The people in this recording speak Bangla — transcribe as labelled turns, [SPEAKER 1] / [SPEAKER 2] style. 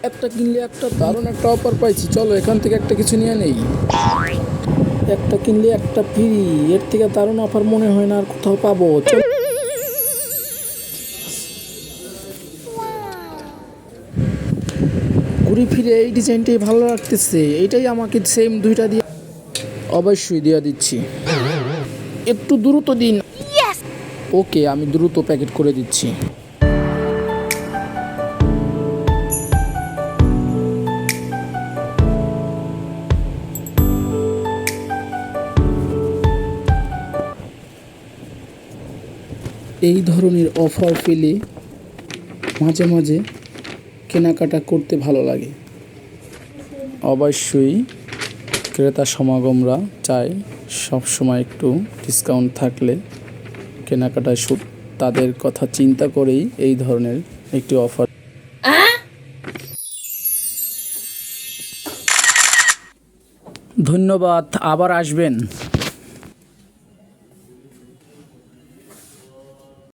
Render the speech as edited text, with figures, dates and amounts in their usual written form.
[SPEAKER 1] একটা কিনলে একটা দারুণ একটা অফার পাইছি, চলো এখান থেকে একটা কিছু নিয়ে নেই। একটা কিনলে একটা ফ্রি, এর থেকে দারুণ অফার মনে হয় না আর কোথাও পাবো। চলো ঘুরে ফিরে এই ডিজাইনটাই ভালো লাগতেছে, এইটাই আমাকে সেম দুইটা দিয়ে। অবশ্যই দিয়ে দিচ্ছি, একটু দ্রুত দিন। ওকে, আমি দ্রুত প্যাকেট করে দিচ্ছি। এই ধরনের অফার পেলে মাঝে মাঝে কেনাকাটা করতে ভালো লাগে। অবশ্যই ক্রেতা সমাগমরা চায় সবসময় একটু ডিসকাউন্ট থাকলে কেনাকাটায় তাদের কথা চিন্তা করেই এই ধরনের একটি অফার। ধন্যবাদ, আবার আসবেন।